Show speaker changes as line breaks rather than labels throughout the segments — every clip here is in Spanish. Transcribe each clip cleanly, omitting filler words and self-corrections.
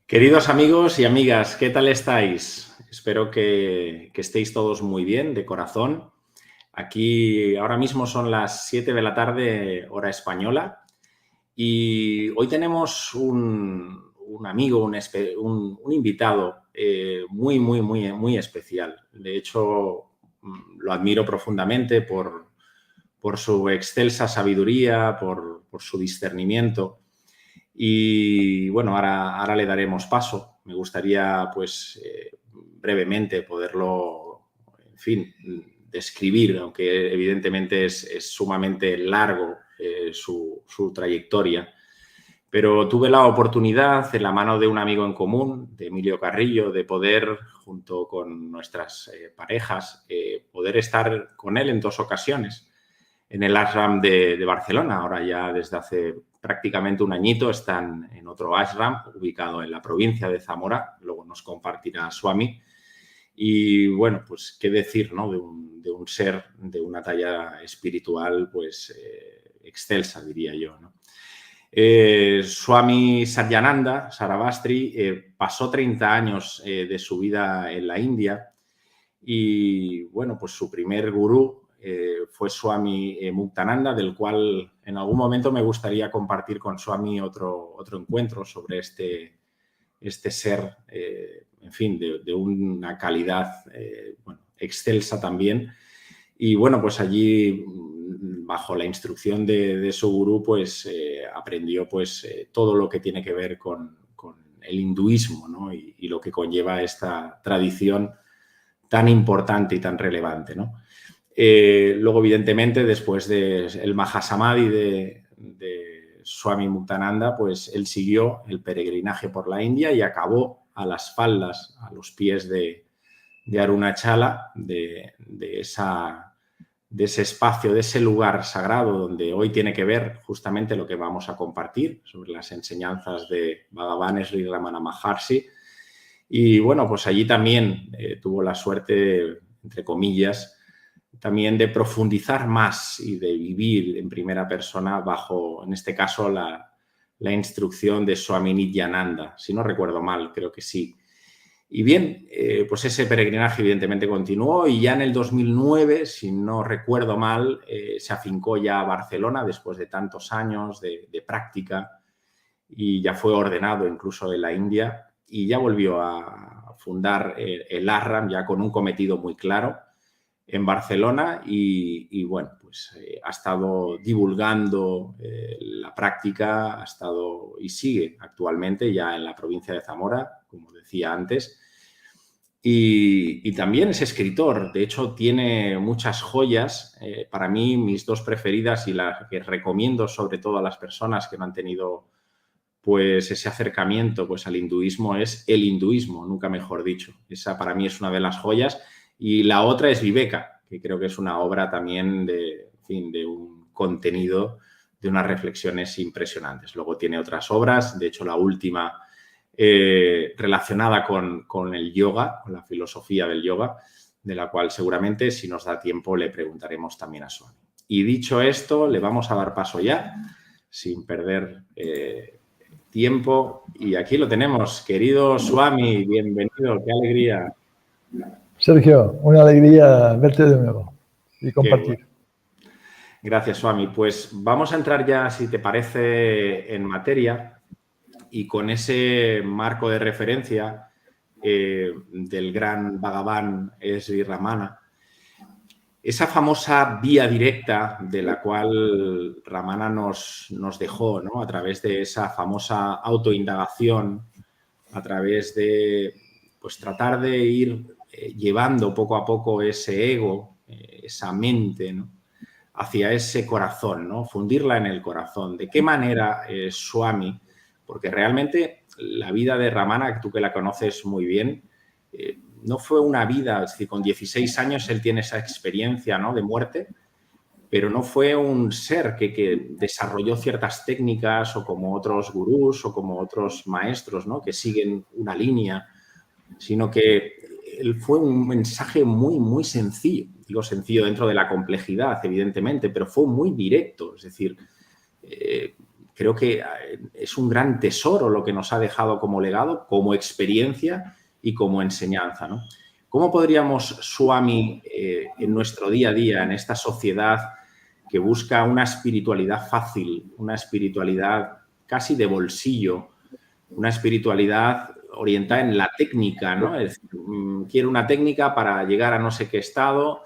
Queridos amigos y amigas, ¿qué tal estáis? Espero que estéis todos muy bien, de corazón. Aquí ahora mismo son las 7 de la tarde, hora española, y hoy tenemos un amigo, un invitado muy especial. De hecho, lo admiro profundamente por su excelsa sabiduría, por su discernimiento. Y bueno, ahora le daremos paso. Me gustaría, pues, brevemente poderlo, en fin, describir, aunque evidentemente es sumamente largo su trayectoria. Pero tuve la oportunidad, en la mano de un amigo en común, de Emilio Carrillo, de poder, junto con nuestras parejas, poder estar con él en 2 ocasiones en el ashram de Barcelona. Ahora ya desde hace prácticamente un añito están en otro ashram ubicado en la provincia de Zamora. Luego nos compartirá Swami. Y bueno, pues qué decir, ¿no? De un ser de una talla espiritual, pues excelsa, diría yo, ¿no? Swami Satyananda Sarabastri pasó 30 años de su vida en la India y, bueno, pues su primer gurú fue Swami Muktananda, del cual en algún momento me gustaría compartir con Swami otro encuentro sobre este ser, en fin, de una calidad bueno, excelsa también. Y bueno, pues allí, bajo la instrucción de su gurú, pues aprendió pues todo lo que tiene que ver con el hinduismo, ¿no? Y lo que conlleva esta tradición tan importante y tan relevante, ¿no? Luego, evidentemente, después del Mahasamadhi de Swami Muktananda, pues él siguió el peregrinaje por la India y acabó a las faldas, a los pies de Arunachala, de ese espacio, de ese lugar sagrado donde hoy tiene que ver justamente lo que vamos a compartir sobre las enseñanzas de Bhagavan Sri Ramana Maharshi. Y bueno, pues allí también tuvo la suerte, entre comillas, también de profundizar más y de vivir en primera persona bajo, en este caso, la instrucción de Swami Nityananda, si no recuerdo mal, creo que sí. Y bien, pues ese peregrinaje evidentemente continuó y ya en el 2009, si no recuerdo mal, se afincó ya a Barcelona después de tantos años de práctica y ya fue ordenado incluso en la India y ya volvió a fundar el ashram ya con un cometido muy claro en Barcelona y bueno, pues ha estado divulgando la práctica, ha estado y sigue actualmente ya en la provincia de Zamora, como decía antes, y también es escritor. De hecho, tiene muchas joyas. Para mí, mis dos preferidas y las que recomiendo sobre todo a las personas que no han tenido pues ese acercamiento pues, al hinduismo es el hinduismo, nunca mejor dicho. Esa para mí es una de las joyas. Y la otra es Viveka, que creo que es una obra también de, en fin, de un contenido, de unas reflexiones impresionantes. Luego tiene otras obras, de hecho la última relacionada con el yoga, con la filosofía del yoga, de la cual seguramente, si nos da tiempo, le preguntaremos también a Swami. Y dicho esto, le vamos a dar paso ya, sin perder tiempo. Y aquí lo tenemos, querido Swami, bienvenido, qué alegría.
Sergio, una alegría verte de nuevo y compartir.
Bueno. Gracias, Swami. Pues vamos a entrar ya, si te parece, en materia y con ese marco de referencia del gran Bhagavan Sri Ramana, esa famosa vía directa de la cual Ramana nos dejó, ¿no? A través de esa famosa autoindagación, a través de pues, tratar de ir llevando poco a poco ese ego, esa mente, ¿no? Hacia ese corazón, ¿no? Fundirla en el corazón. ¿De qué manera, Swami? Porque realmente la vida de Ramana, tú que la conoces muy bien, no fue una vida, es decir, con 16 años él tiene esa experiencia, ¿no? De muerte, pero no fue un ser que desarrolló ciertas técnicas o como otros gurús o como otros maestros, ¿no? Que siguen una línea, sino que él fue un mensaje muy sencillo. Digo sencillo dentro de la complejidad, evidentemente, pero fue muy directo. Es decir, creo que es un gran tesoro lo que nos ha dejado como legado, como experiencia y como enseñanza, ¿no? ¿Cómo podríamos, Swami, en nuestro día a día, en esta sociedad que busca una espiritualidad fácil, una espiritualidad casi de bolsillo, una espiritualidad orientada en la técnica, ¿no? Es decir, quiero una técnica para llegar a no sé qué estado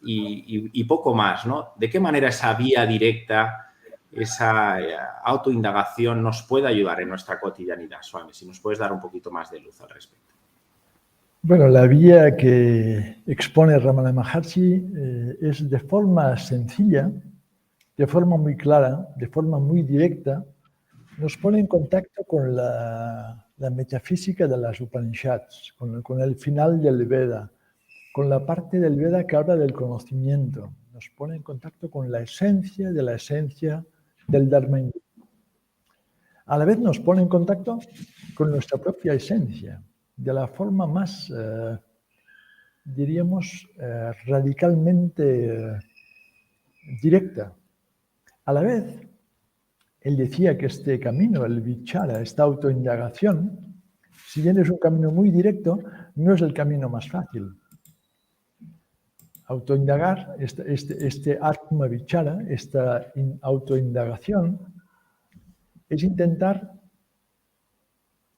y poco más, ¿no? ¿De qué manera esa vía directa, esa autoindagación nos puede ayudar en nuestra cotidianidad, Swami? Si nos puedes dar un poquito más de luz al respecto.
Bueno, la vía que expone Ramana Maharshi es de forma sencilla, de forma muy clara, de forma muy directa, nos pone en contacto con la metafísica de las Upanishads, con el final del Veda, con la parte del Veda que habla del conocimiento. Nos pone en contacto con la esencia de la esencia del Dharma hindú. A la vez nos pone en contacto con nuestra propia esencia, de la forma más, diríamos, radicalmente directa. A la vez, él decía que este camino, el vichara, esta autoindagación, si bien es un camino muy directo, no es el camino más fácil. Autoindagar, este atma vichara, esta autoindagación, es intentar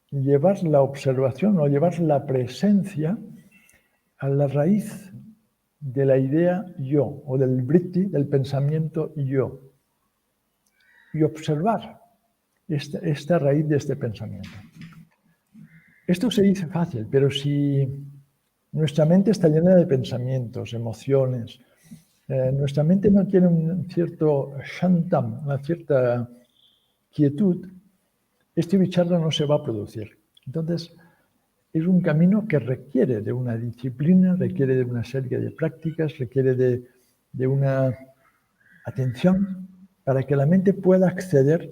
llevar la observación o llevar la presencia a la raíz de la idea yo o del vritti, del pensamiento yo, y observar esta raíz de este pensamiento. Esto se dice fácil, pero si nuestra mente está llena de pensamientos, emociones, nuestra mente no tiene un cierto shantam, una cierta quietud, este vichara no se va a producir. Entonces, es un camino que requiere de una disciplina, requiere de una serie de prácticas, requiere de una atención para que la mente pueda acceder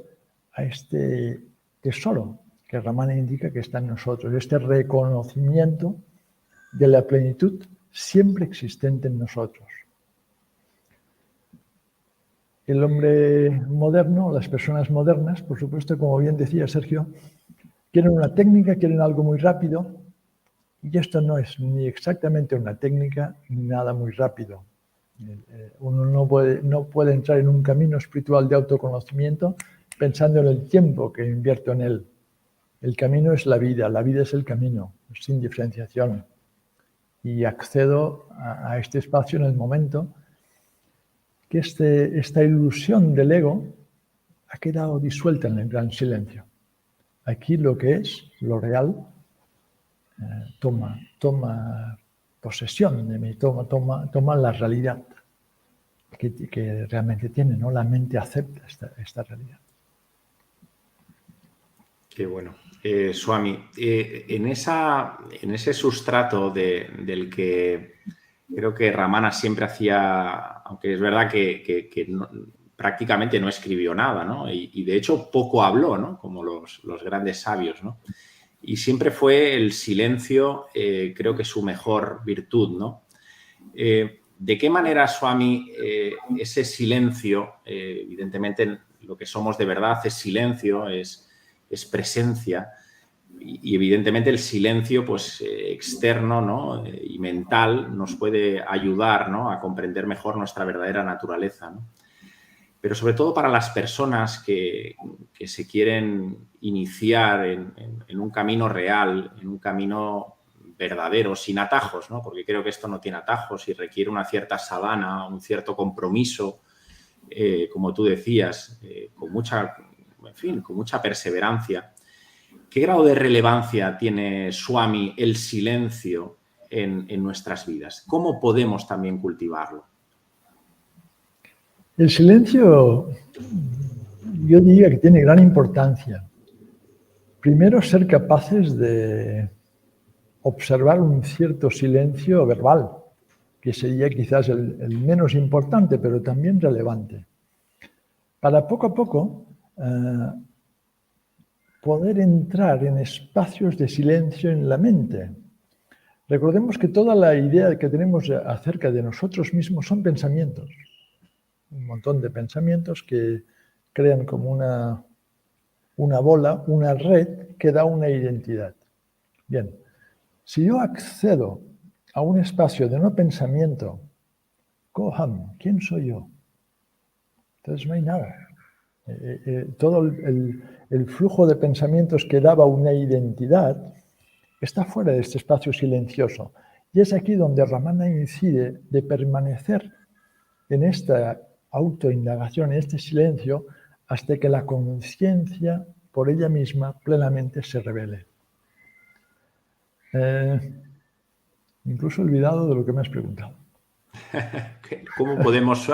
a este tesoro que Ramana indica que está en nosotros, este reconocimiento de la plenitud siempre existente en nosotros. El hombre moderno, las personas modernas, por supuesto, como bien decía Sergio, quieren una técnica, quieren algo muy rápido, y esto no es ni exactamente una técnica ni nada muy rápido. Uno no puede entrar en un camino espiritual de autoconocimiento pensando en el tiempo que invierto en él. El camino es la vida es el camino, sin diferenciación. Y accedo a este espacio en el momento que esta ilusión del ego ha quedado disuelta en el gran silencio. Aquí lo que es, lo real, toma posesión de mí, toma la realidad que realmente tiene, ¿no? La mente acepta esta realidad.
Qué bueno. Swami, en ese sustrato del que creo que Ramana siempre hacía, aunque es verdad que no, prácticamente no escribió nada, ¿no? Y de hecho poco habló, ¿no? Como los grandes sabios, ¿no? Y siempre fue el silencio, creo que su mejor virtud, ¿no? ¿De qué manera, Swami, ese silencio, evidentemente lo que somos de verdad es silencio, es presencia, y evidentemente el silencio pues, externo, ¿no? Y mental nos puede ayudar, ¿no? A comprender mejor nuestra verdadera naturaleza, ¿no? Pero sobre todo para las personas que se quieren iniciar en un camino real, en un camino verdadero, sin atajos, ¿no? Porque creo que esto no tiene atajos y requiere una cierta sadhana, un cierto compromiso, como tú decías, con mucha perseverancia. ¿Qué grado de relevancia tiene, Swami, el silencio en nuestras vidas? ¿Cómo podemos también cultivarlo?
El silencio, yo diría que tiene gran importancia. Primero, ser capaces de observar un cierto silencio verbal, que sería quizás el menos importante, pero también relevante. Para poco a poco poder entrar en espacios de silencio en la mente. Recordemos que toda la idea que tenemos acerca de nosotros mismos son pensamientos. Un montón de pensamientos que crean como una una bola, una red que da una identidad. Bien, si yo accedo a un espacio de no pensamiento, Koham, ¿quién soy yo? Entonces no hay nada. Todo el flujo de pensamientos que daba una identidad está fuera de este espacio silencioso. Y es aquí donde Ramana incide de permanecer en esta autoindagación, en este silencio, hasta que la conciencia por ella misma plenamente se revele. Incluso olvidado de lo que me has preguntado.
¿Cómo podemos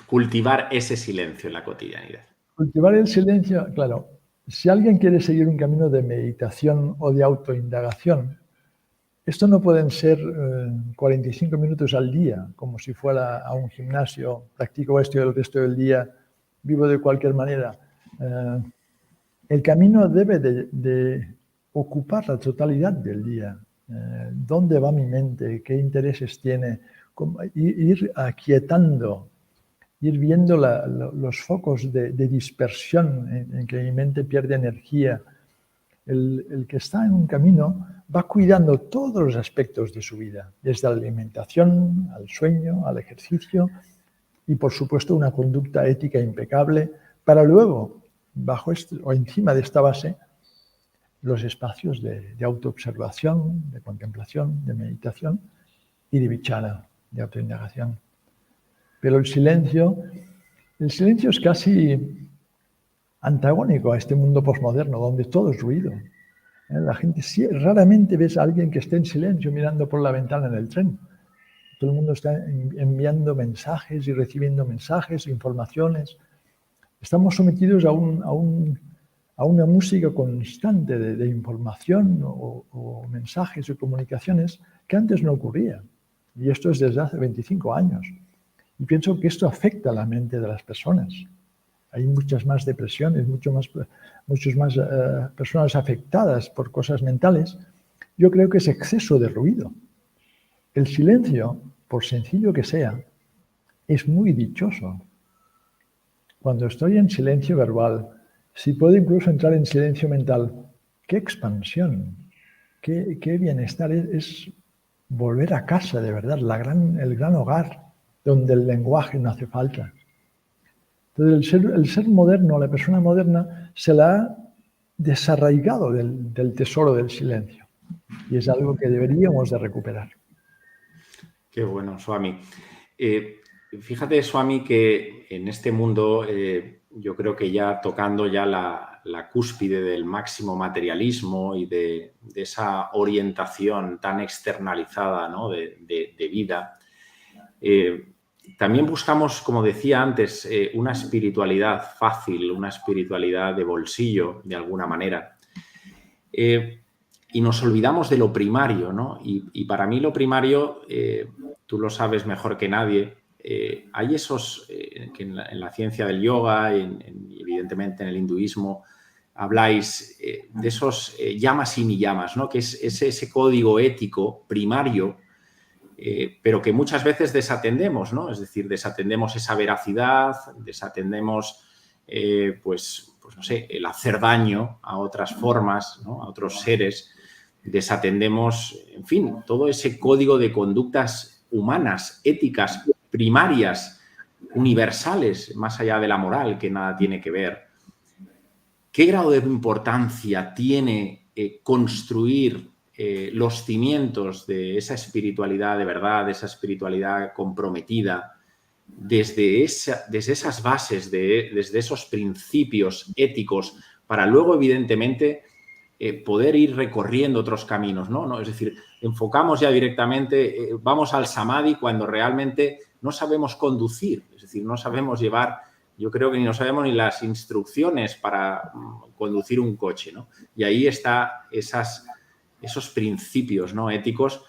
cultivar ese silencio en la cotidianidad?
Cultivar el silencio, claro. Si alguien quiere seguir un camino de meditación o de autoindagación, esto no pueden ser 45 minutos al día, como si fuera a un gimnasio, practico esto y el resto del día, vivo de cualquier manera. El camino debe de ocupar la totalidad del día. ¿Dónde va mi mente? ¿Qué intereses tiene? Ir aquietando, ir viendo los focos de dispersión en que mi mente pierde energía. El que está en un camino va cuidando todos los aspectos de su vida, desde la alimentación, al sueño, al ejercicio y, por supuesto, una conducta ética impecable para luego, bajo o encima de esta base, los espacios de autoobservación, de contemplación, de meditación y de vichara, de autoindagación. Pero el silencio es casi antagónico a este mundo posmoderno, donde todo es ruido. La gente, raramente ves a alguien que esté en silencio mirando por la ventana en el tren. Todo el mundo está enviando mensajes y recibiendo mensajes, informaciones. Estamos sometidos a una música constante de información o mensajes o comunicaciones que antes no ocurría. Y esto es desde hace 25 años. Y pienso que esto afecta a la mente de las personas. Hay muchas más depresiones, muchas más personas afectadas por cosas mentales. Yo creo que es exceso de ruido. El silencio, por sencillo que sea, es muy dichoso. Cuando estoy en silencio verbal, si puedo incluso entrar en silencio mental, qué expansión, qué bienestar. Es volver a casa, de verdad, el gran hogar, donde el lenguaje no hace falta. Entonces, el ser moderno, la persona moderna, se la ha desarraigado del tesoro del silencio. Y es algo que deberíamos de recuperar.
Qué bueno, Swami. Fíjate, Swami, que en este mundo yo creo que ya tocando ya la cúspide del máximo materialismo y de esa orientación tan externalizada, ¿no?, de vida, también buscamos, como decía antes, una espiritualidad fácil, una espiritualidad de bolsillo, de alguna manera. Y nos olvidamos de lo primario, ¿no? Y para mí lo primario, tú lo sabes mejor que nadie, hay esos que en la ciencia del yoga, evidentemente en el hinduismo, habláis de esos yamas y niyamas, ¿no?, que es ese código ético primario, pero que muchas veces desatendemos, ¿no? Es decir, desatendemos esa veracidad, desatendemos, pues no sé, el hacer daño a otras formas, ¿no?, a otros seres, desatendemos, en fin, todo ese código de conductas humanas, éticas, primarias, universales, más allá de la moral, que nada tiene que ver. ¿Qué grado de importancia tiene construir los cimientos de esa espiritualidad de verdad, de esa espiritualidad comprometida, desde esas bases, desde esos principios éticos, para luego, evidentemente, poder ir recorriendo otros caminos, ¿no? Es decir, enfocamos ya directamente, vamos al samadhi cuando realmente no sabemos conducir, es decir, no sabemos llevar, yo creo que no sabemos ni las instrucciones para conducir un coche, ¿no? Y ahí está esos principios, ¿no?, éticos.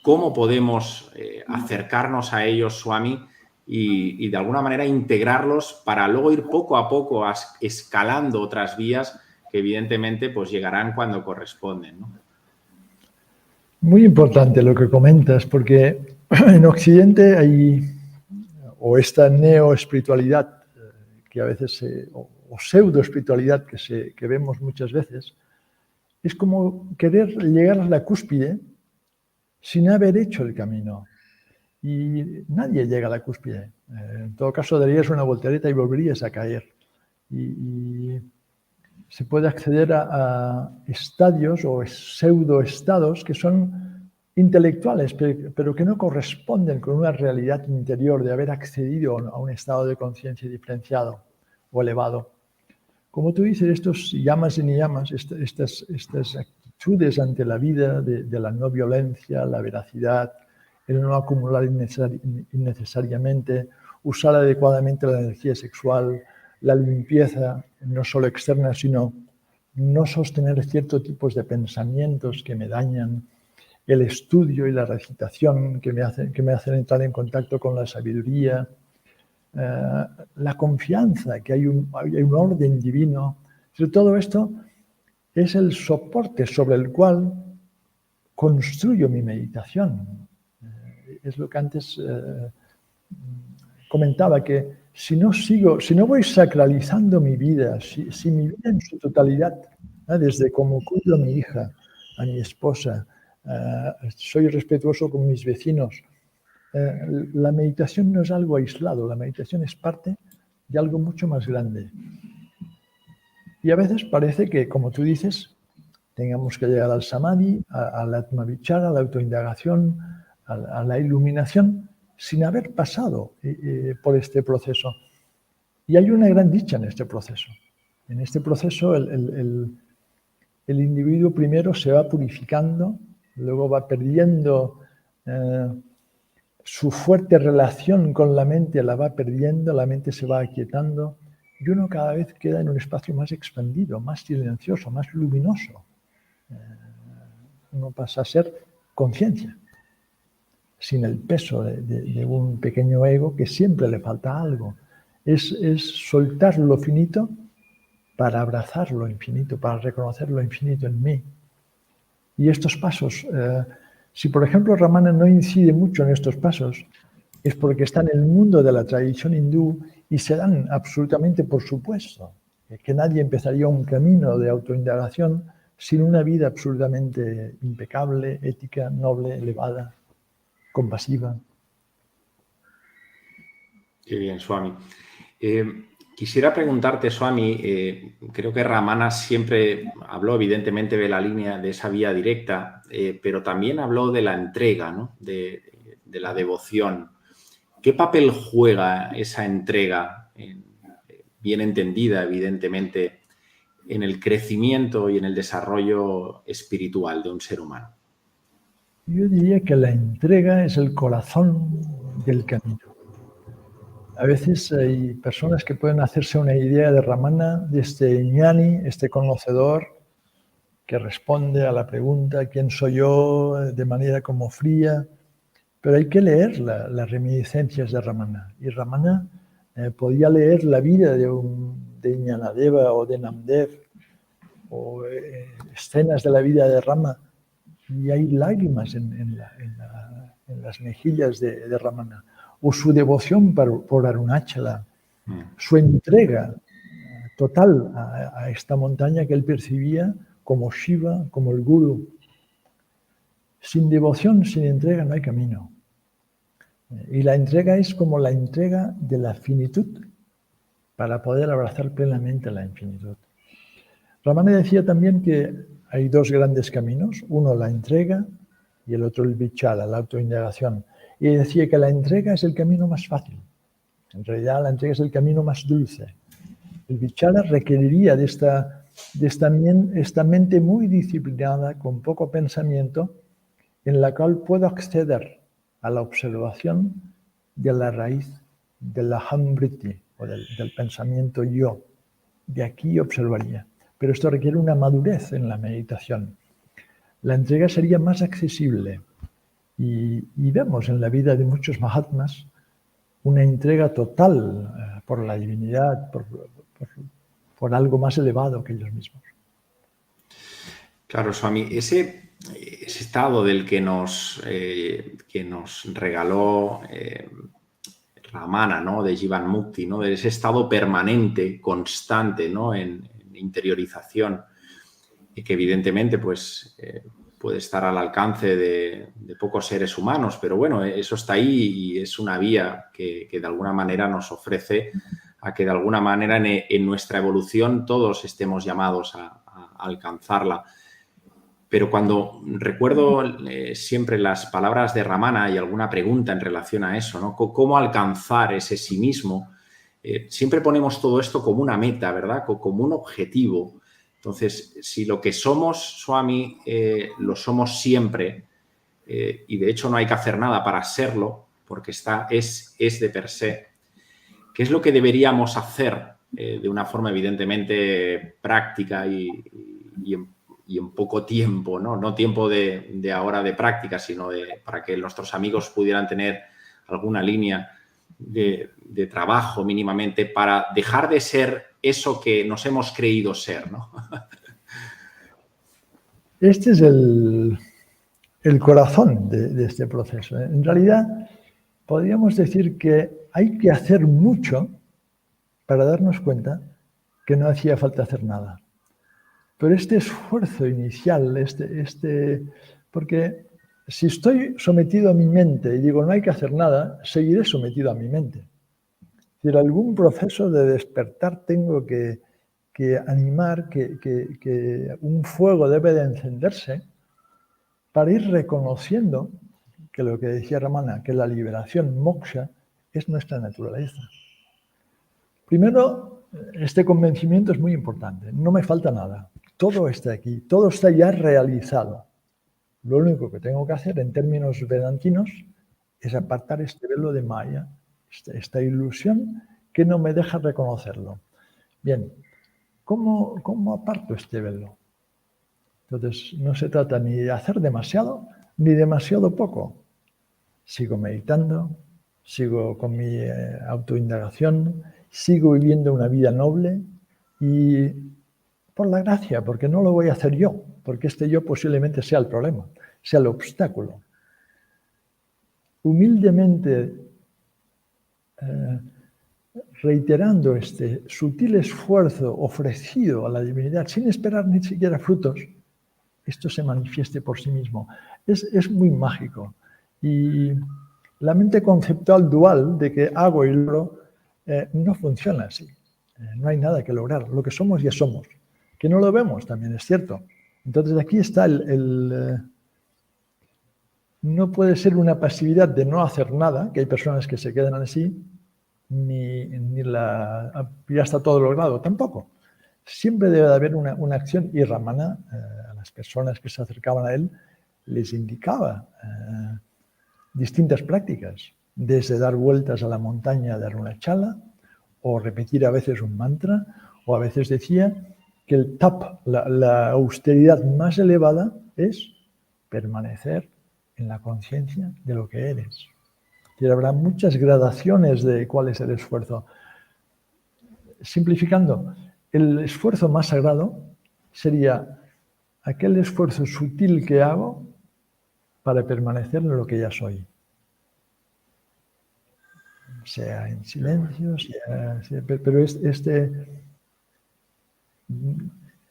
¿Cómo podemos acercarnos a ellos, Swami, y de alguna manera integrarlos para luego ir poco a poco escalando otras vías que evidentemente pues llegarán cuando corresponden, ¿no?
Muy importante lo que comentas, porque en Occidente hay esta neoespiritualidad que a veces o pseudo espiritualidad que vemos muchas veces, es como querer llegar a la cúspide sin haber hecho el camino. Y nadie llega a la cúspide. En todo caso, darías una voltereta y volverías a caer. Y se puede acceder a estadios o pseudoestados que son intelectuales, pero que no corresponden con una realidad interior de haber accedido a un estado de conciencia diferenciado o elevado. Como tú dices, estos llamas y niyamas, estas actitudes ante la vida de la no violencia, la veracidad, el no acumular innecesariamente, usar adecuadamente la energía sexual, la limpieza, no solo externa, sino no sostener ciertos tipos de pensamientos que me dañan, el estudio y la recitación que me hacen entrar en contacto con la sabiduría, la confianza que hay un orden divino. Todo esto es el soporte sobre el cual construyo mi meditación. Es lo que antes comentaba, que si no voy sacralizando mi vida, si mi vida en su totalidad, desde cómo cuido a mi hija, a mi esposa, soy respetuoso con mis vecinos, la meditación no es algo aislado, la meditación es parte de algo mucho más grande. Y a veces parece que, como tú dices, tengamos que llegar al samadhi, al atmavichara, a la autoindagación, a la iluminación, sin haber pasado por este proceso. Y hay una gran dicha en este proceso. En este proceso el individuo primero se va purificando, luego va perdiendo su fuerte relación con la mente, la va perdiendo, la mente se va aquietando y uno cada vez queda en un espacio más expandido, más silencioso, más luminoso. Uno pasa a ser conciencia, sin el peso de un pequeño ego que siempre le falta algo. Es soltar lo finito para abrazar lo infinito, para reconocer lo infinito en mí. Y estos pasos, si por ejemplo Ramana no incide mucho en estos pasos, es porque está en el mundo de la tradición hindú y se dan absolutamente por supuesto que nadie empezaría un camino de autoindagación sin una vida absolutamente impecable, ética, noble, elevada, compasiva.
Qué bien, Swami. Quisiera preguntarte, Swami, creo que Ramana siempre habló evidentemente de la línea, de esa vía directa, pero también habló de la entrega, ¿no? de la devoción. ¿Qué papel juega esa entrega, bien entendida, evidentemente, en el crecimiento y en el desarrollo espiritual de un ser humano?
Yo diría que la entrega es el corazón del camino. A veces hay personas que pueden hacerse una idea de Ramana, de este ñani, este conocedor, que responde a la pregunta ¿quién soy yo? De manera como fría, pero hay que leer las reminiscencias de Ramana. Y Ramana podía leer la vida de Ñanadeva o de Namdev, o escenas de la vida de Rama, y hay lágrimas en las mejillas de Ramana, o su devoción por Arunachala, su entrega total a esta montaña que él percibía como Shiva, como el Guru. Sin devoción, sin entrega, no hay camino. Y la entrega es como la entrega de la finitud para poder abrazar plenamente la infinitud. Ramana decía también que hay dos grandes caminos, uno la entrega y el otro el vichala, la autoindagación. Y decía que la entrega es el camino más fácil. En realidad la entrega es el camino más dulce. El vichala requeriría de esta mente muy disciplinada, con poco pensamiento, en la cual puedo acceder a la observación de la raíz del aham-vritti, o del pensamiento yo. De aquí observaría. Pero esto requiere una madurez en la meditación. La entrega sería más accesible y vemos en la vida de muchos mahatmas una entrega total por la divinidad, por algo más elevado que ellos mismos.
Claro, Swami, ese estado del que nos regaló Ramana, ¿no? De Jivanmukti, ¿no? De ese estado permanente, constante, ¿no? En interiorización, y que evidentemente pues, puede estar al alcance de pocos seres humanos, pero bueno, eso está ahí y es una vía que de alguna manera nos ofrece a que de alguna manera en nuestra evolución todos estemos llamados a alcanzarla. Pero cuando recuerdo siempre las palabras de Ramana y alguna pregunta en relación a eso, ¿no? ¿Cómo alcanzar ese sí mismo? Siempre ponemos todo esto como una meta, ¿verdad? Como un objetivo. Entonces, si lo que somos, Swami, lo somos siempre, y de hecho no hay que hacer nada para serlo, porque es de per se, ¿qué es lo que deberíamos hacer de una forma evidentemente práctica y en poco tiempo, ¿no? No tiempo de ahora de práctica, sino para que nuestros amigos pudieran tener alguna línea de trabajo mínimamente para dejar de ser eso que nos hemos creído ser, ¿no?
Este es el corazón de este proceso. En realidad, podríamos decir que hay que hacer mucho para darnos cuenta que no hacía falta hacer nada. Pero este esfuerzo inicial, porque si estoy sometido a mi mente y digo no hay que hacer nada, seguiré sometido a mi mente. Es decir, algún proceso de despertar tengo que animar, que un fuego debe de encenderse para ir reconociendo que lo que decía Ramana, que la liberación moksha es nuestra naturaleza. Primero, este convencimiento es muy importante. No me falta nada. Todo está aquí. Todo está ya realizado. Lo único que tengo que hacer en términos vedantinos es apartar este velo de Maya, esta ilusión que no me deja reconocerlo. Bien, ¿cómo aparto este velo? Entonces, no se trata ni de hacer demasiado ni demasiado poco. Sigo meditando, sigo con mi autoindagación, sigo viviendo una vida noble y por la gracia, porque no lo voy a hacer yo, porque este yo posiblemente sea el problema, sea el obstáculo. Humildemente reiterando este sutil esfuerzo ofrecido a la divinidad sin esperar ni siquiera frutos, esto se manifieste por sí mismo. Es muy mágico. Y la mente conceptual dual de que hago y logro no funciona así. No hay nada que lograr. Lo que somos ya somos. Que no lo vemos también es cierto. Entonces aquí está no puede ser una pasividad de no hacer nada, que hay personas que se quedan así, ni ya está todo logrado, tampoco. Siempre debe de haber una acción y Ramana, a las personas que se acercaban a él, les indicaba distintas prácticas, desde dar vueltas a la montaña de Arunachala, o repetir a veces un mantra, o a veces decía que el tap, la austeridad más elevada, es permanecer en la conciencia de lo que eres. Y habrá muchas gradaciones de cuál es el esfuerzo. Simplificando, el esfuerzo más sagrado sería aquel esfuerzo sutil que hago para permanecer en lo que ya soy. Sea en silencio, pero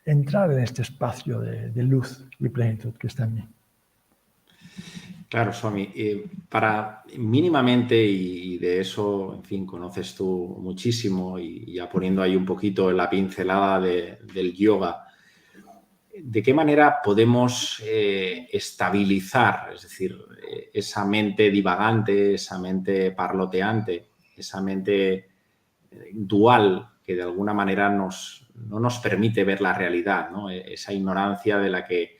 entrar en este espacio de luz y plenitud que está en mí.
Claro, Swami, para mínimamente, y de eso, en fin, conoces tú muchísimo, y ya poniendo ahí un poquito la pincelada del yoga, ¿de qué manera podemos estabilizar, es decir, esa mente divagante, esa mente parloteante, esa mente dual que de alguna manera no nos permite ver la realidad, ¿no? Esa ignorancia de la que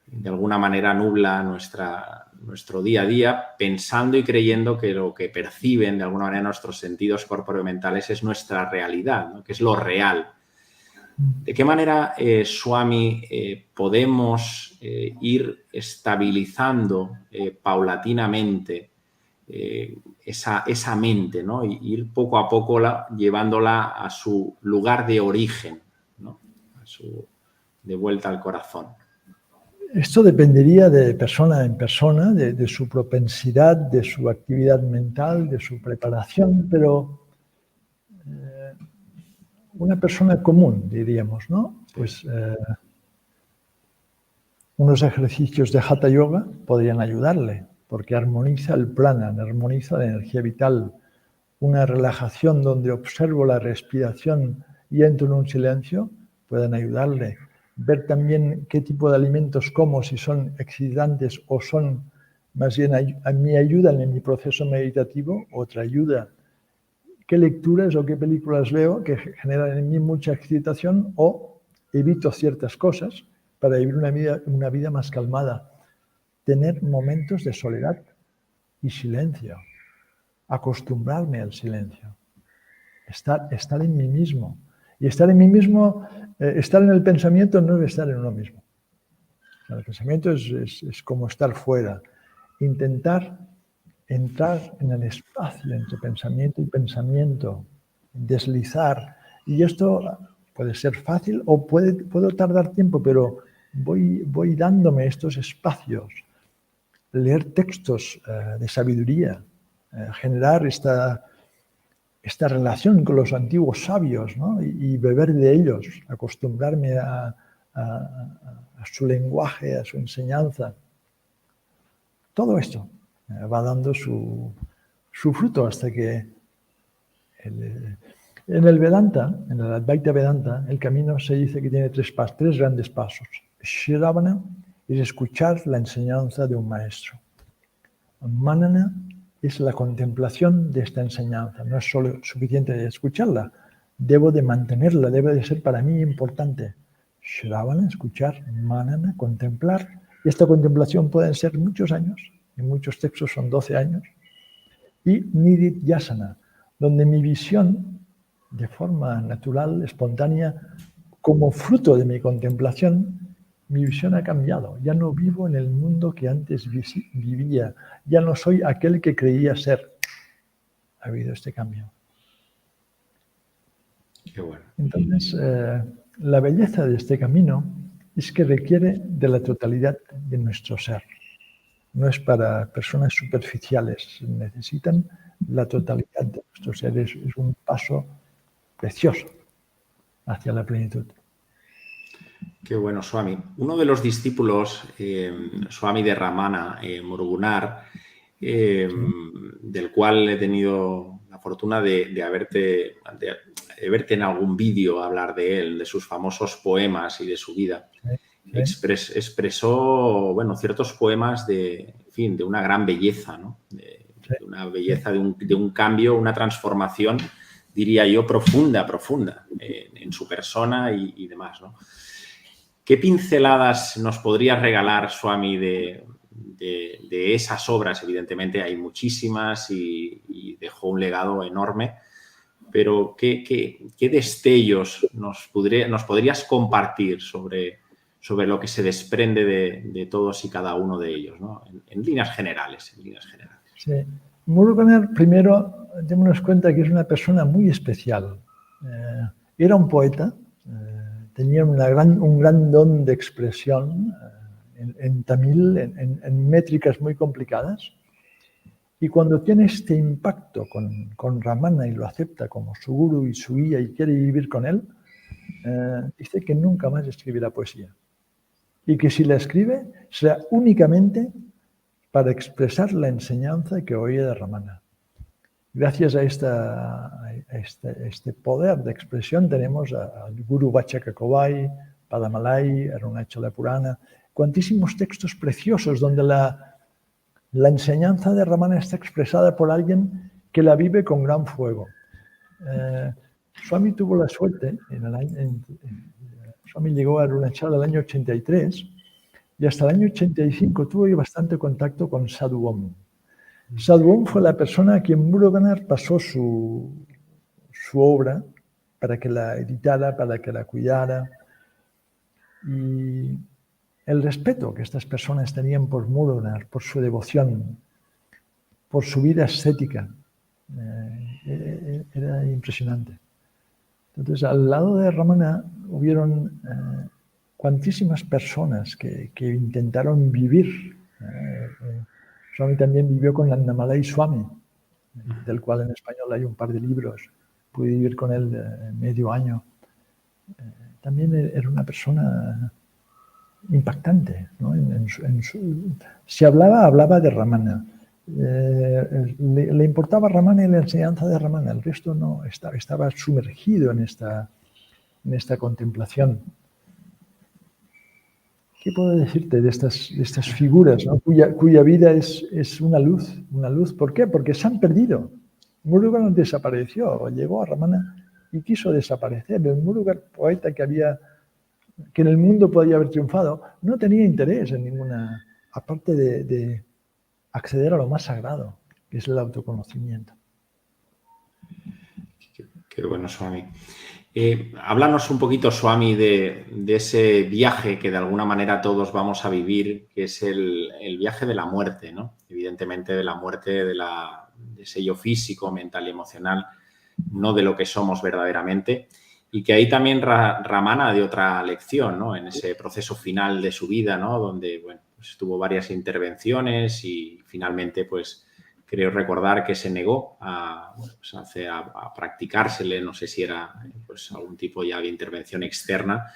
de alguna manera nubla nuestro día a día, pensando y creyendo que lo que perciben de alguna manera nuestros sentidos corporeo-mentales es nuestra realidad, ¿no? Que es lo real. ¿De qué manera, Swami, podemos ir estabilizando paulatinamente esa mente, ¿no? Y ir poco a poco llevándola a su lugar de origen, ¿no? De vuelta al corazón?
Esto dependería de persona en persona, de su propensidad, de su actividad mental, de su preparación, pero una persona común, diríamos, ¿no? Pues unos ejercicios de Hatha Yoga podrían ayudarle, porque armoniza el prana, armoniza la energía vital. Una relajación donde observo la respiración y entro en un silencio pueden ayudarle. Ver también qué tipo de alimentos como, si son excitantes o son más bien a mí ayudan en mi proceso meditativo, otra ayuda. Qué lecturas o qué películas veo que generan en mí mucha excitación o evito ciertas cosas para vivir una vida más calmada. Tener momentos de soledad y silencio. Acostumbrarme al silencio. Estar en mí mismo. Y estar en mí mismo, estar en el pensamiento no es estar en uno mismo. El pensamiento es como estar fuera. Intentar entrar en el espacio entre pensamiento y pensamiento, deslizar. Y esto puede ser fácil o puedo tardar tiempo, pero voy dándome estos espacios. Leer textos de sabiduría, generar esta relación con los antiguos sabios, ¿no? y beber de ellos, acostumbrarme a su lenguaje, a su enseñanza. Todo esto va dando su fruto hasta que en el Vedanta, en el Advaita Vedanta, el camino se dice que tiene tres grandes pasos. Shravana es escuchar la enseñanza de un maestro. Manana es la contemplación de esta enseñanza. No es solo suficiente escucharla, debo de mantenerla, debe de ser para mí importante. Shravana, escuchar, Manana, contemplar. Y esta contemplación pueden ser muchos años, en muchos textos son 12 años. Y Nididhyasana, donde mi visión, de forma natural, espontánea, como fruto de mi contemplación, mi visión ha cambiado. Ya no vivo en el mundo que antes vivía. Ya no soy aquel que creía ser. Ha habido este cambio.
Qué bueno.
Entonces, la belleza de este camino es que requiere de la totalidad de nuestro ser. No es para personas superficiales. Necesitan la totalidad de nuestro ser. Es un paso precioso hacia la plenitud.
Qué bueno, Swami. Uno de los discípulos, Swami de Ramana, Muruganar, del cual he tenido la fortuna de verte en algún vídeo hablar de él, de sus famosos poemas y de su vida. Expresó, bueno, ciertos poemas de una gran belleza, ¿no? De una belleza, de un cambio, una transformación, diría yo, profunda en su persona y demás, ¿no? ¿Qué pinceladas nos podrías regalar, Swami, de esas obras? Evidentemente hay muchísimas y dejó un legado enorme, pero ¿qué destellos nos podrías compartir sobre lo que se desprende de todos y cada uno de ellos, ¿no? En líneas generales.
Sí. Muruganar, primero, démonos cuenta que es una persona muy especial. Era un poeta, tenía un gran don de expresión en tamil, en métricas muy complicadas. Y cuando tiene este impacto con Ramana y lo acepta como su guru y su guía y quiere vivir con él, dice que nunca más escribirá poesía. Y que si la escribe, será únicamente para expresar la enseñanza que oye de Ramana. Gracias a este poder de expresión tenemos al Guru Vachakakovai, Padamalai, Arunachala Purana, cuantísimos textos preciosos donde la enseñanza de Ramana está expresada por alguien que la vive con gran fuego. Swami tuvo la suerte, Swami llegó a Arunachala el año 83 y hasta el año 85 tuvo bastante contacto con Sadhu Om. Sadhu Om fue la persona a quien Muruganar pasó su obra para que la editara, para que la cuidara. Y el respeto que estas personas tenían por Muruganar, por su devoción, por su vida ascética, era impresionante. Entonces, al lado de Ramana hubieron cuantísimas personas que intentaron vivir. Swami también vivió con Annamalai Swami, del cual en español hay un par de libros. Pude vivir con él medio año. También era una persona impactante, ¿no? Si hablaba de Ramana. Le importaba Ramana y la enseñanza de Ramana. El resto no estaba sumergido en esta contemplación. ¿Qué puedo decirte de estas figuras, ¿no? cuya vida es una luz? Una luz, ¿por qué? Porque se han perdido. Murugan desapareció, llegó a Ramana y quiso desaparecer. El Murugan, poeta que en el mundo podía haber triunfado, no tenía interés en ninguna, aparte de acceder a lo más sagrado, que es el autoconocimiento.
Qué bueno, Swami. Háblanos un poquito, Swami, de ese viaje que de alguna manera todos vamos a vivir, que es el viaje de la muerte, ¿no? Evidentemente de la muerte de ese yo físico, mental y emocional, no de lo que somos verdaderamente, y que ahí también Ramana de otra lección, ¿no? En ese proceso final de su vida, ¿no? Donde, bueno, pues tuvo varias intervenciones y finalmente, pues, creo recordar que se negó a practicársele, no sé si era pues, algún tipo ya de intervención externa,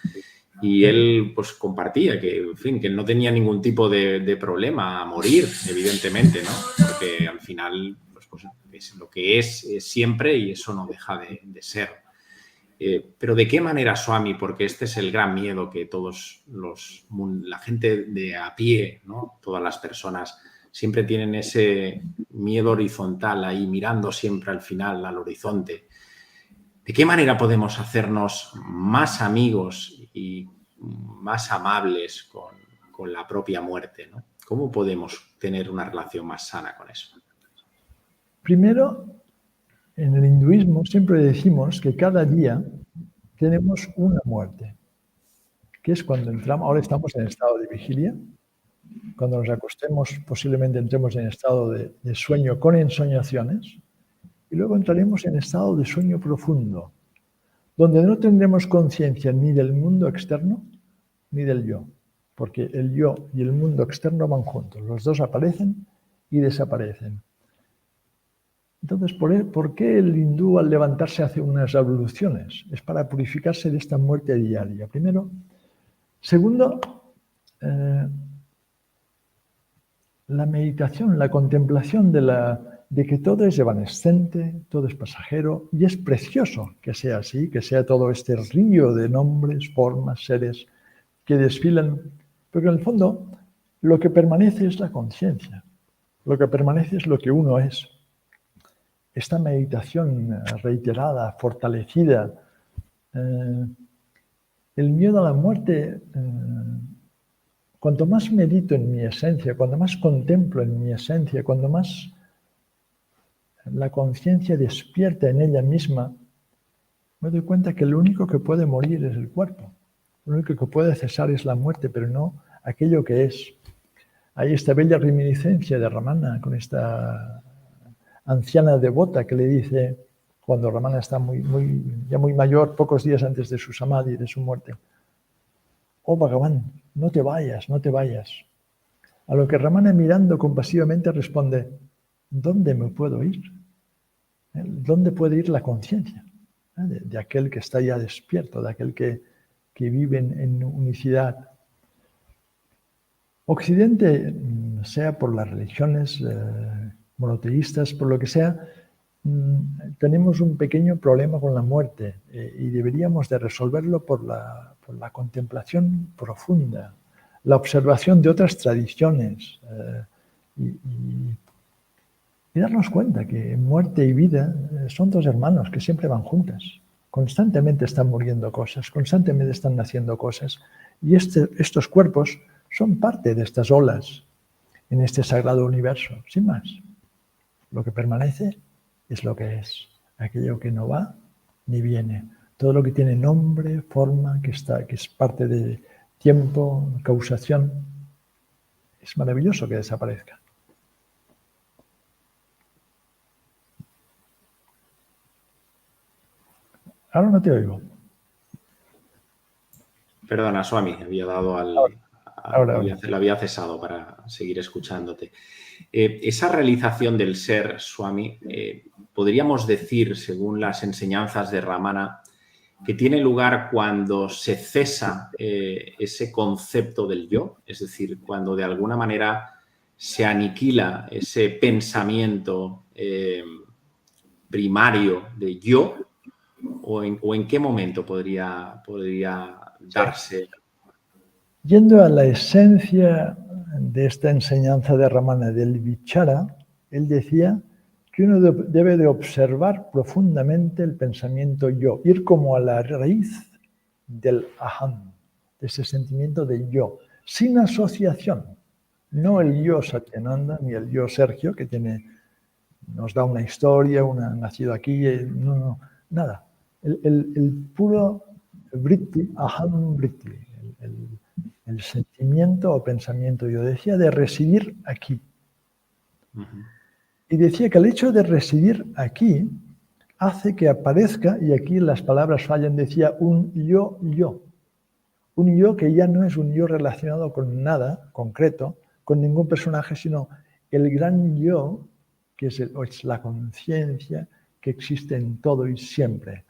y él pues compartía que, en fin, que no tenía ningún tipo de problema a morir, evidentemente, ¿no? Porque al final pues es lo que es siempre y eso no deja de ser. Pero ¿de qué manera, Swami? Porque este es el gran miedo que todos la gente de a pie, ¿no? Todas las personas siempre tienen ese miedo horizontal ahí, mirando siempre al final, al horizonte. ¿De qué manera podemos hacernos más amigos y más amables con la propia muerte, ¿no? ¿Cómo podemos tener una relación más sana con eso?
Primero, en el hinduismo siempre decimos que cada día tenemos una muerte, que es cuando entramos, ahora estamos en estado de vigilia, cuando nos acostemos posiblemente entremos en estado de sueño con ensoñaciones y luego entraremos en estado de sueño profundo, donde no tendremos conciencia ni del mundo externo ni del yo, porque el yo y el mundo externo van juntos, los dos aparecen y desaparecen. Entonces, ¿por qué el hindú al levantarse hace unas abluciones? Es para purificarse de esta muerte diaria, primero. Segundo, la meditación, la contemplación de que todo es evanescente, todo es pasajero, y es precioso que sea así, que sea todo este río de nombres, formas, seres que desfilan, porque en el fondo lo que permanece es la conciencia, lo que permanece es lo que uno es. Esta meditación reiterada, fortalecida, el miedo a la muerte, cuanto más medito en mi esencia, cuanto más contemplo en mi esencia, cuanto más la conciencia despierta en ella misma, me doy cuenta que lo único que puede morir es el cuerpo. Lo único que puede cesar es la muerte, pero no aquello que es. Hay esta bella reminiscencia de Ramana con esta anciana devota que le dice, cuando Ramana está ya muy mayor, pocos días antes de su samadhi, de su muerte: oh Bhagavan, no te vayas, no te vayas. A lo que Ramana, mirando compasivamente, responde: ¿dónde me puedo ir? ¿Dónde puede ir la conciencia? De aquel que está ya despierto, de aquel que vive en unicidad. Occidente, sea por las religiones monoteístas, por lo que sea, tenemos un pequeño problema con la muerte y deberíamos de resolverlo por la contemplación profunda, la observación de otras tradiciones y darnos cuenta que muerte y vida son dos hermanos que siempre van juntas. Constantemente están muriendo cosas, constantemente están naciendo cosas y estos cuerpos son parte de estas olas en este sagrado universo, sin más. Lo que permanece es lo que es, aquello que no va ni viene. Todo lo que tiene nombre, forma, que es parte de tiempo, causación, es maravilloso que desaparezca. Ahora no te oigo.
Perdona, Swami, había dado
Ahora.
lo había cesado para seguir escuchándote. Esa realización del ser, Swami, podríamos decir, según las enseñanzas de Ramana, que tiene lugar cuando se cesa ese concepto del yo, es decir, cuando de alguna manera se aniquila ese pensamiento primario de yo, o en qué momento podría darse.
Yendo a la esencia de esta enseñanza de Ramana del Vichara, él decía que uno debe de observar profundamente el pensamiento yo, ir como a la raíz del aham, de ese sentimiento de yo, sin asociación. No el yo Satyananda ni el yo Sergio, que nos da una historia, nacido aquí, no, nada. El puro vritti, aham vritti, el sentimiento o pensamiento, yo decía, de residir aquí. Y decía que el hecho de residir aquí hace que aparezca, y aquí las palabras fallan, decía un yo. Un yo que ya no es un yo relacionado con nada concreto, con ningún personaje, sino el gran yo, que es la conciencia que existe en todo y siempre.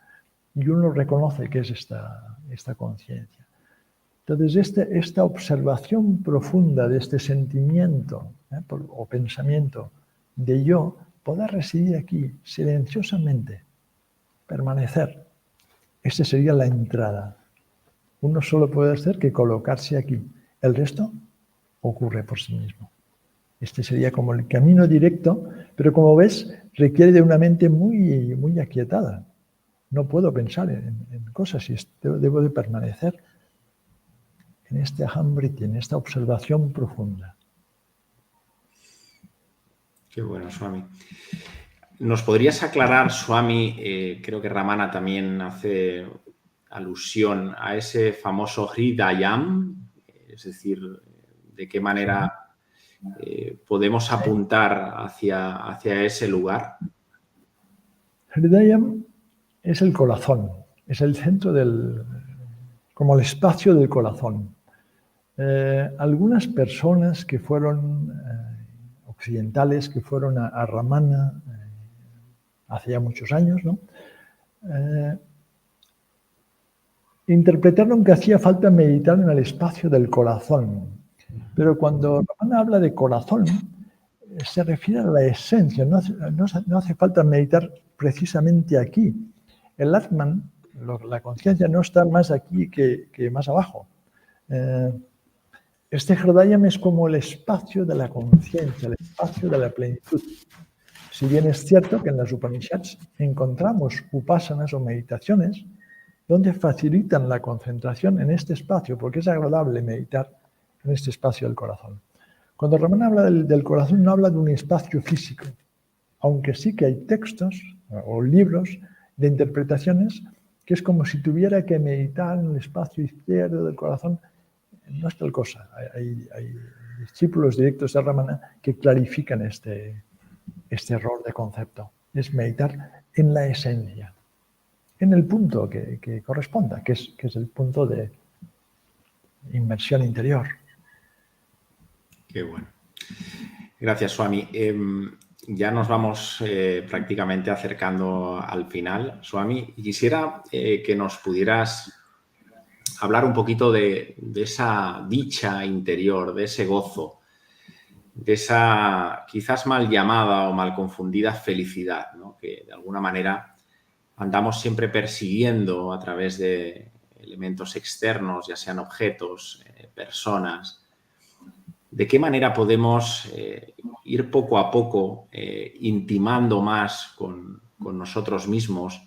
Y uno reconoce que es esta conciencia. Entonces, esta observación profunda de este sentimiento o pensamiento de yo, poder residir aquí silenciosamente, permanecer. Esa sería la entrada. Uno solo puede hacer que colocarse aquí. El resto ocurre por sí mismo. Este sería como el camino directo, pero como ves, requiere de una mente muy, muy aquietada. No puedo pensar en cosas y debo de permanecer en este aham vritti, en esta observación profunda.
Qué bueno, Swami. ¿Nos podrías aclarar, Swami, creo que Ramana también hace alusión a ese famoso Hridayam, es decir, de qué manera podemos apuntar hacia ese lugar?
Hridayam es el corazón, es el centro como el espacio del corazón. Algunas personas que fueron occidentales, que fueron a Ramana hace ya muchos años, ¿no? Interpretaron que hacía falta meditar en el espacio del corazón. Pero cuando Ramana habla de corazón, se refiere a la esencia, no hace falta meditar precisamente aquí. El Atman, la conciencia, no está más aquí que más abajo. Este Hridayam es como el espacio de la conciencia, el espacio de la plenitud. Si bien es cierto que en las Upanishads encontramos upasanas o meditaciones donde facilitan la concentración en este espacio, porque es agradable meditar en este espacio del corazón. Cuando Ramana habla del corazón, no habla de un espacio físico, aunque sí que hay textos o libros de interpretaciones que es como si tuviera que meditar en el espacio izquierdo del corazón. No es tal cosa. Hay discípulos directos de Ramana que clarifican este error de concepto. Es meditar en la esencia, en el punto que corresponda, que es el punto de inmersión interior.
Qué bueno. Gracias, Swami. Ya nos vamos prácticamente acercando al final, Swami. Quisiera que nos pudieras hablar un poquito de esa dicha interior, de ese gozo, de esa quizás mal llamada o mal confundida felicidad, ¿no? Que de alguna manera andamos siempre persiguiendo a través de elementos externos, ya sean objetos, personas. ¿De qué manera podemos ir poco a poco intimando más con nosotros mismos,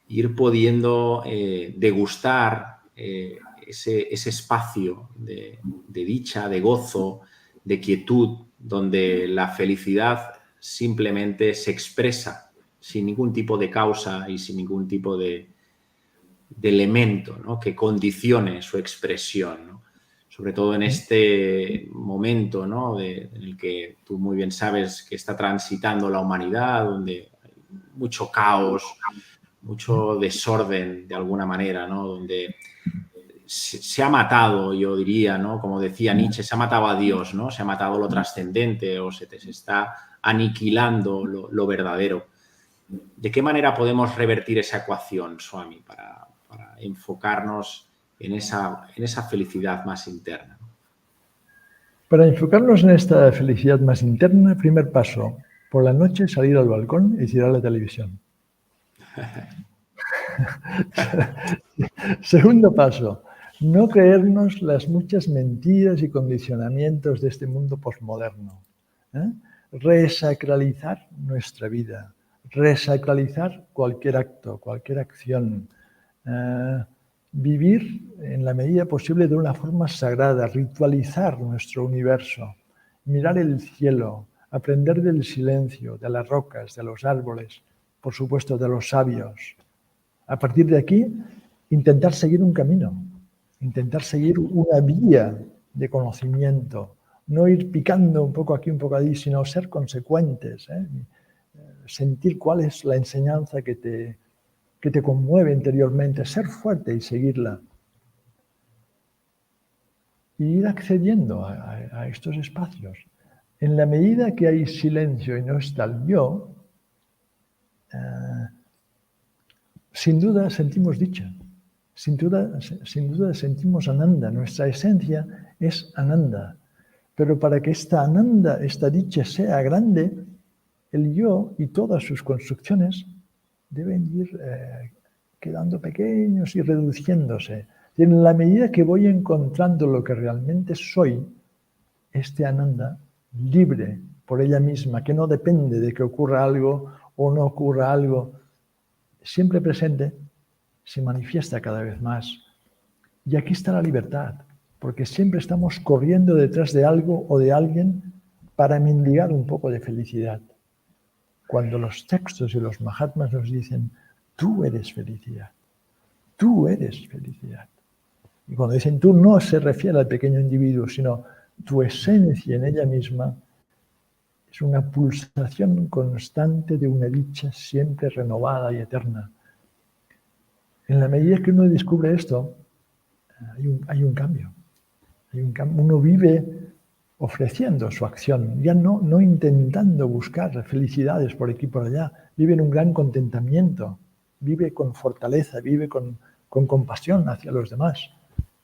ir pudiendo degustar ese espacio de dicha, de gozo, de quietud, donde la felicidad simplemente se expresa sin ningún tipo de causa y sin ningún tipo de elemento, ¿no?, que condicione su expresión, ¿no? Sobre todo en este momento, ¿no?, en el que tú muy bien sabes que está transitando la humanidad, donde hay mucho caos, mucho desorden de alguna manera, ¿no?, donde se ha matado, yo diría, ¿no? Como decía Nietzsche, se ha matado a Dios, ¿no? Se ha matado lo trascendente o se está aniquilando lo verdadero. ¿De qué manera podemos revertir esa ecuación, Swami, para enfocarnos en esa felicidad más interna?
Para enfocarnos en esta felicidad más interna, primer paso, por la noche salir al balcón y tirar la televisión. Segundo paso, no creernos las muchas mentiras y condicionamientos de este mundo posmoderno. Resacralizar nuestra vida, resacralizar cualquier acto, cualquier acción. Vivir en la medida posible de una forma sagrada, ritualizar nuestro universo, mirar el cielo, aprender del silencio, de las rocas, de los árboles, por supuesto de los sabios. A partir de aquí, intentar seguir un camino, intentar seguir una vía de conocimiento, no ir picando un poco aquí, un poco allí, sino ser consecuentes, sentir cuál es la enseñanza que te conmueve interiormente, ser fuerte y seguirla. Y ir accediendo a estos espacios. En la medida que hay silencio y no está el yo, sin duda sentimos dicha, sin duda sentimos ananda, nuestra esencia es ananda. Pero para que esta ananda, esta dicha sea grande, el yo y todas sus construcciones deben ir quedando pequeños y reduciéndose. Y en la medida que voy encontrando lo que realmente soy, este ananda, libre por ella misma, que no depende de que ocurra algo o no ocurra algo, siempre presente, se manifiesta cada vez más. Y aquí está la libertad, porque siempre estamos corriendo detrás de algo o de alguien para mendigar un poco de felicidad. Cuando los textos y los mahatmas nos dicen, tú eres felicidad, tú eres felicidad. Y cuando dicen tú, no se refiere al pequeño individuo, sino tu esencia en ella misma es una pulsación constante de una dicha siempre renovada y eterna. En la medida que uno descubre esto, hay un cambio. Uno vive ofreciendo su acción, ya no intentando buscar felicidades por aquí y por allá, vive en un gran contentamiento, vive con fortaleza, vive con compasión hacia los demás.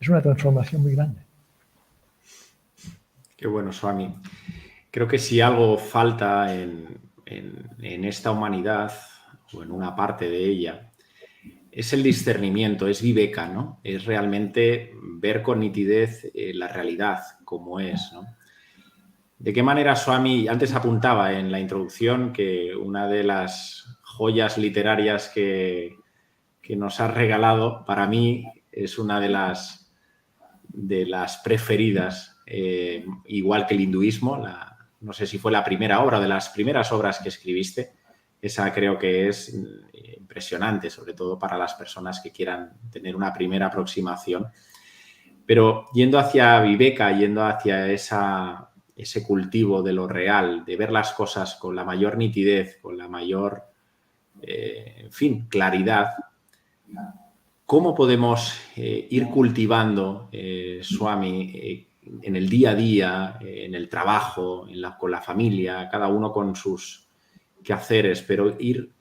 Es una transformación muy grande.
Qué bueno, Swami. Creo que si algo falta en esta humanidad, o en una parte de ella, es el discernimiento, es viveka, ¿no? Es realmente ver con nitidez la realidad como es, ¿no? ¿De qué manera, Swami, antes apuntaba en la introducción que una de las joyas literarias que nos has regalado, para mí es una de las preferidas, igual que el hinduismo, no sé si fue la primera obra, de las primeras obras que escribiste, esa creo que es impresionante, sobre todo para las personas que quieran tener una primera aproximación. Pero yendo hacia Viveka, yendo hacia ese cultivo de lo real, de ver las cosas con la mayor nitidez, con la mayor, claridad, ¿cómo podemos ir cultivando, Swami, en el día a día, en el trabajo, con la familia, cada uno con sus quehaceres, pero ir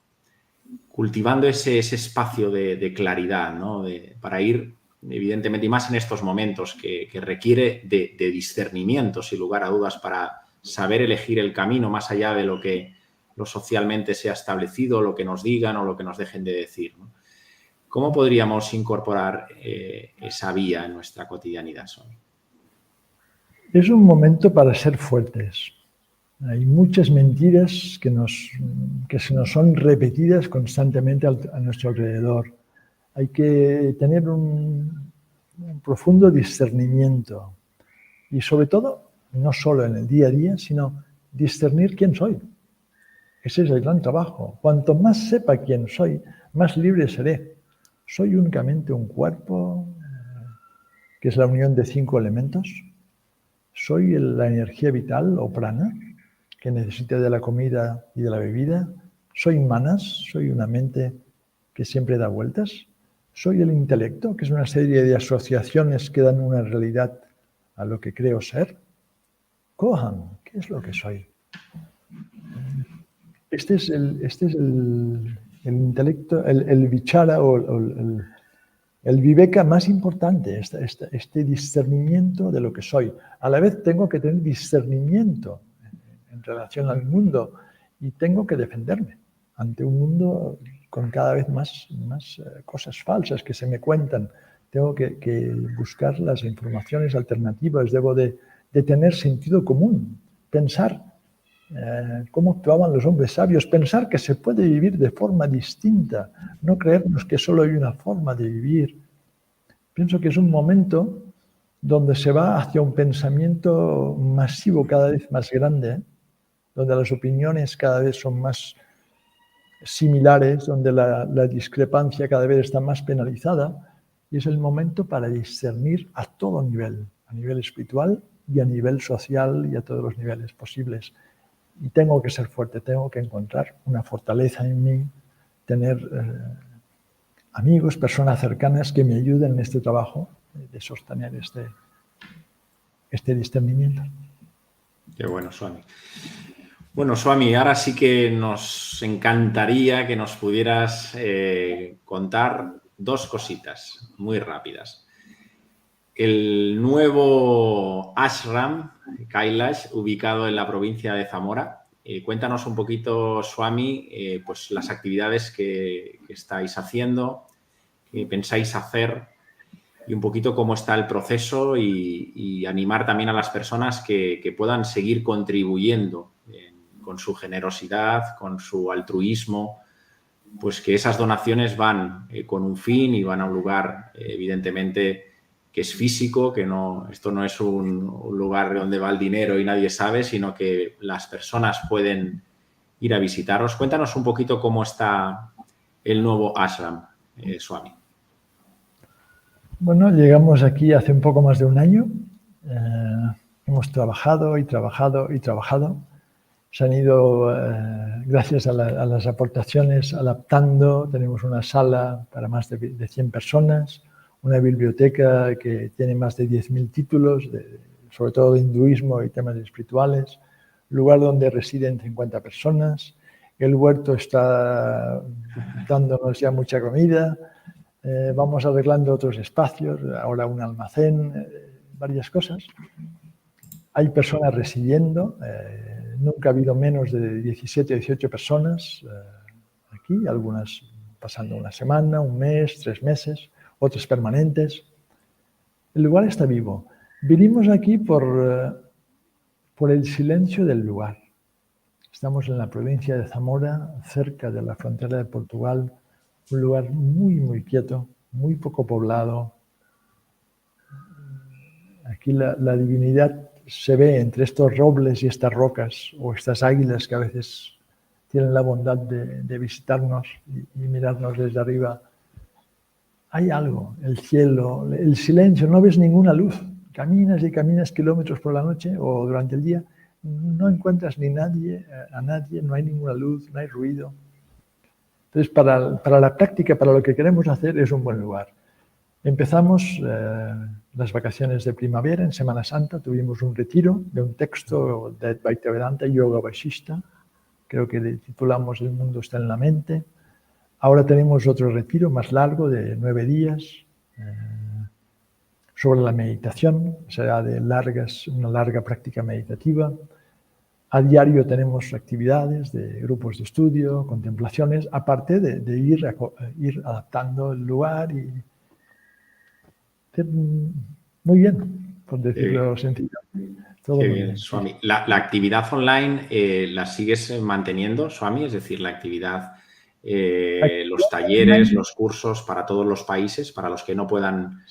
cultivando ese espacio de claridad, ¿no? Para ir, evidentemente, y más en estos momentos, que requiere de discernimiento, sin lugar a dudas, para saber elegir el camino más allá de lo socialmente se ha establecido, lo que nos digan o lo que nos dejen de decir, ¿no? ¿Cómo podríamos incorporar esa vía en nuestra cotidianidad, Swami?
Es un momento para ser fuertes. Hay muchas mentiras que se nos son repetidas constantemente a nuestro alrededor. Hay que tener un profundo discernimiento y, sobre todo, no solo en el día a día, sino discernir quién soy. Ese es el gran trabajo. Cuanto más sepa quién soy, más libre seré. ¿Soy únicamente un cuerpo que es la unión de 5 elementos? ¿Soy la energía vital o prana que necesita de la comida y de la bebida? ¿Soy manas? ¿Soy una mente que siempre da vueltas? Soy el intelecto, que es una serie de asociaciones que dan una realidad a lo que creo ser. Kohan, ¿qué es lo que soy? Este es el intelecto, el vichara o el viveka más importante, este discernimiento de lo que soy. A la vez tengo que tener discernimiento en relación al mundo y tengo que defenderme ante un mundo con cada vez más cosas falsas que se me cuentan. Tengo que buscar las informaciones alternativas, debo de tener sentido común, pensar cómo actuaban los hombres sabios, pensar que se puede vivir de forma distinta, no creernos que solo hay una forma de vivir. Pienso que es un momento donde se va hacia un pensamiento masivo cada vez más grande, donde las opiniones cada vez son más similares, donde la discrepancia cada vez está más penalizada, y es el momento para discernir a todo nivel, a nivel espiritual y a nivel social y a todos los niveles posibles. Y tengo que ser fuerte, tengo que encontrar una fortaleza en mí, tener amigos, personas cercanas que me ayuden en este trabajo de sostener este discernimiento.
Qué bueno, Swami. Bueno, Swami, ahora sí que nos encantaría que nos pudieras contar dos cositas muy rápidas. El nuevo ashram, Kailash, ubicado en la provincia de Zamora. Cuéntanos un poquito, Swami, pues las actividades que estáis haciendo, que pensáis hacer y un poquito cómo está el proceso y animar también a las personas que puedan seguir contribuyendo con su generosidad, con su altruismo, pues que esas donaciones van con un fin y van a un lugar, evidentemente, que es físico, que no, esto no es un lugar donde va el dinero y nadie sabe, sino que las personas pueden ir a visitaros. Cuéntanos un poquito cómo está el nuevo ashram, Swami.
Bueno, llegamos aquí hace un poco más de un año. Hemos trabajado y trabajado y trabajado. Se han ido, gracias a las aportaciones, adaptando. Tenemos una sala para más de 100 personas, una biblioteca que tiene más de 10.000 títulos, sobre todo de hinduismo y temas espirituales, lugar donde residen 50 personas. El huerto está dándonos ya mucha comida. Vamos arreglando otros espacios, ahora un almacén, varias cosas. Hay personas residiendo, nunca ha habido menos de 17 o 18 personas aquí, algunas pasando una semana, un mes, 3 meses, otras permanentes. El lugar está vivo. Vinimos aquí por el silencio del lugar. Estamos en la provincia de Zamora, cerca de la frontera de Portugal, un lugar muy, muy quieto, muy poco poblado. Aquí la divinidad se ve entre estos robles y estas rocas, o estas águilas que a veces tienen la bondad de visitarnos y mirarnos desde arriba. Hay algo, el cielo, el silencio, no ves ninguna luz. Caminas y caminas kilómetros por la noche o durante el día, no encuentras ni a nadie, no hay ninguna luz, no hay ruido. Entonces, para la práctica, para lo que queremos hacer, es un buen lugar. Empezamos las vacaciones de primavera, en Semana Santa, tuvimos un retiro de un texto de Advaita Vedanta, Yoga Vasishta, creo que le titulamos El mundo está en la mente. Ahora tenemos otro retiro más largo de 9 días sobre la meditación, será una larga práctica meditativa. A diario tenemos actividades de grupos de estudio, contemplaciones, aparte de ir adaptando el lugar y muy bien, por decirlo sencillo. Todo
Qué
muy
bien,
bien,
Swami.
sí.
¿La actividad online la sigues manteniendo, Swami? Es decir, la actividad, los talleres, los cursos para todos los países, para los que no puedan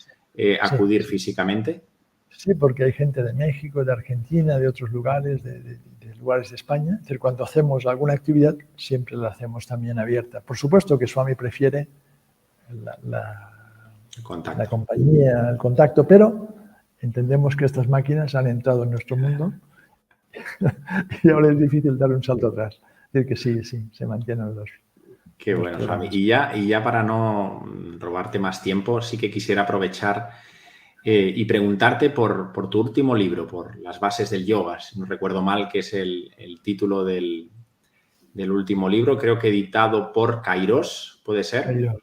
acudir físicamente.
Sí, porque hay gente de México, de Argentina, de otros lugares, de lugares de España. Es decir, cuando hacemos alguna actividad, siempre la hacemos también abierta. Por supuesto que Swami prefiere la compañía, el contacto, pero entendemos que estas máquinas han entrado en nuestro mundo y ahora es difícil dar un salto atrás. Es decir, que sí, se mantienen los dos.
Qué bueno, Swami. Y ya para no robarte más tiempo, sí que quisiera aprovechar y preguntarte por tu último libro, por Las bases del yoga. Si no recuerdo mal, que es el título del último libro, creo que editado por Kairos, ¿puede ser?
Kairos.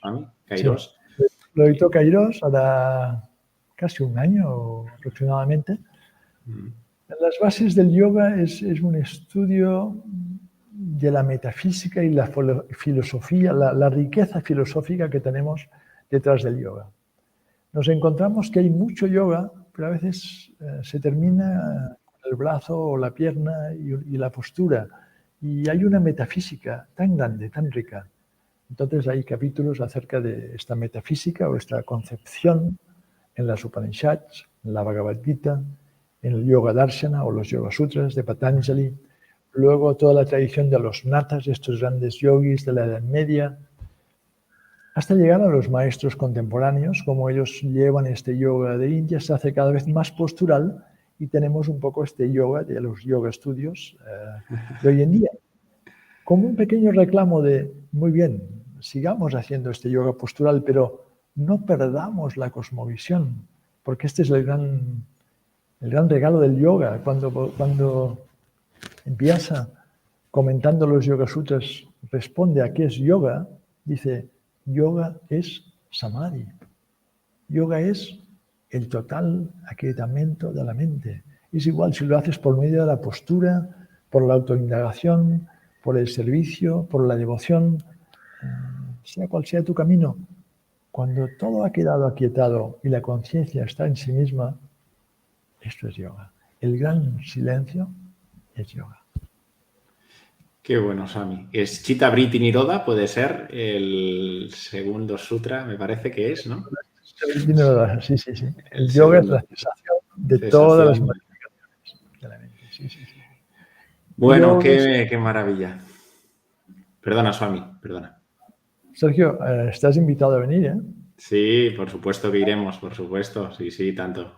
Kairos.
Sí. Lo editó Kairos hará casi un año aproximadamente. Las bases del yoga es un estudio de la metafísica y la filosofía, la riqueza filosófica que tenemos detrás del yoga. Nos encontramos que hay mucho yoga, pero a veces se termina con el brazo o la pierna y la postura. Y hay una metafísica tan grande, tan rica. Entonces hay capítulos acerca de esta metafísica o esta concepción en las Upanishads, en la Bhagavad Gita, en el Yoga Darshana o los Yoga Sutras de Patanjali. Luego toda la tradición de los natas, estos grandes yogis de la Edad Media, hasta llegar a los maestros contemporáneos, como ellos llevan este yoga de India, se hace cada vez más postural y tenemos un poco este yoga de los yoga estudios de hoy en día. Como un pequeño reclamo de, muy bien, sigamos haciendo este yoga postural, pero no perdamos la cosmovisión, porque este es el gran regalo del yoga. Cuando Vyasa, comentando los Yoga Sutras, responde a qué es yoga, dice, yoga es samadhi. Yoga es el total aquietamiento de la mente. Es igual si lo haces por medio de la postura, por la autoindagación, por el servicio, por la devoción, sea cual sea tu camino. Cuando todo ha quedado aquietado y la conciencia está en sí misma, esto es yoga. El gran silencio es yoga.
Qué bueno, Swami. Es Chitta Vritti Nirodha, puede ser el segundo sutra, me parece que es, ¿no?
Sí. El yoga es la cesación de todas las modificaciones de la mente. Sí.
Bueno, qué maravilla. Perdona, Swami, perdona.
Sergio, estás invitado a venir, ¿eh?
Sí, por supuesto que iremos, por supuesto. Sí, tanto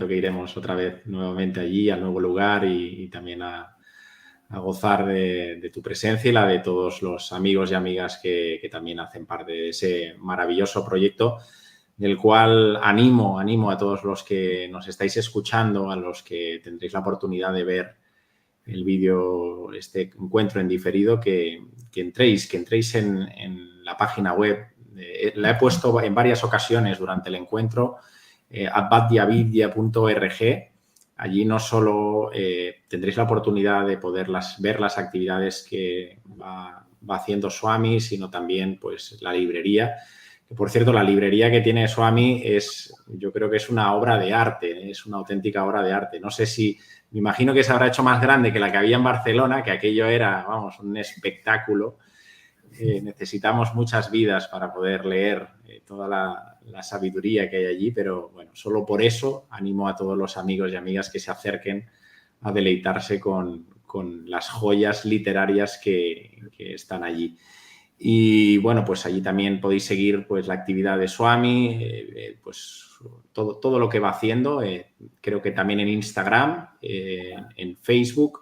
que iremos otra vez nuevamente allí, al nuevo lugar y también a gozar de tu presencia y la de todos los amigos y amigas que también hacen parte de ese maravilloso proyecto, del cual animo a todos los que nos estáis escuchando, a los que tendréis la oportunidad de ver el vídeo, este encuentro en diferido, que entréis en la página web. La he puesto en varias ocasiones durante el encuentro, advaityavidya.org. Allí no solo tendréis la oportunidad de poder ver las actividades que va haciendo Swami, sino también pues la librería. Que, por cierto, la librería que tiene Swami yo creo que es una obra de arte, es una auténtica obra de arte. No sé si, me imagino que se habrá hecho más grande que la que había en Barcelona, que aquello era, vamos, un espectáculo. Necesitamos muchas vidas para poder leer toda la sabiduría que hay allí, pero bueno, solo por eso animo a todos los amigos y amigas que se acerquen a deleitarse con las joyas literarias que están allí. Y bueno, pues allí también podéis seguir pues la actividad de Swami, pues todo lo que va haciendo, creo que también en Instagram, en Facebook,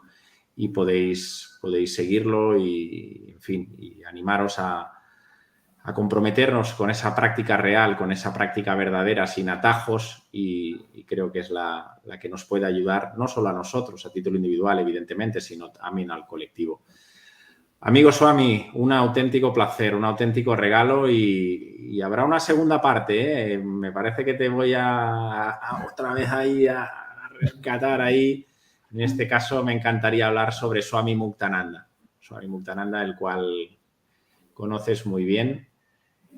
y podéis seguirlo y, en fin, y animaros a comprometernos con esa práctica real, con esa práctica verdadera, sin atajos, y creo que es la que nos puede ayudar, no solo a nosotros, a título individual, evidentemente, sino también al colectivo. Amigo Swami, un auténtico placer, un auténtico regalo y habrá una segunda parte, ¿eh? Me parece que te voy a otra vez ahí a rescatar ahí. En este caso me encantaría hablar sobre Swami Muktananda. Swami Muktananda, el cual conoces muy bien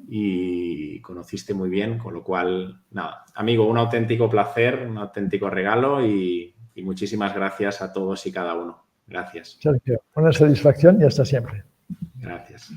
y conociste muy bien, con lo cual, nada, amigo, un auténtico placer, un auténtico regalo y muchísimas gracias a todos y cada uno. Gracias.
Sergio, una satisfacción y hasta siempre.
Gracias.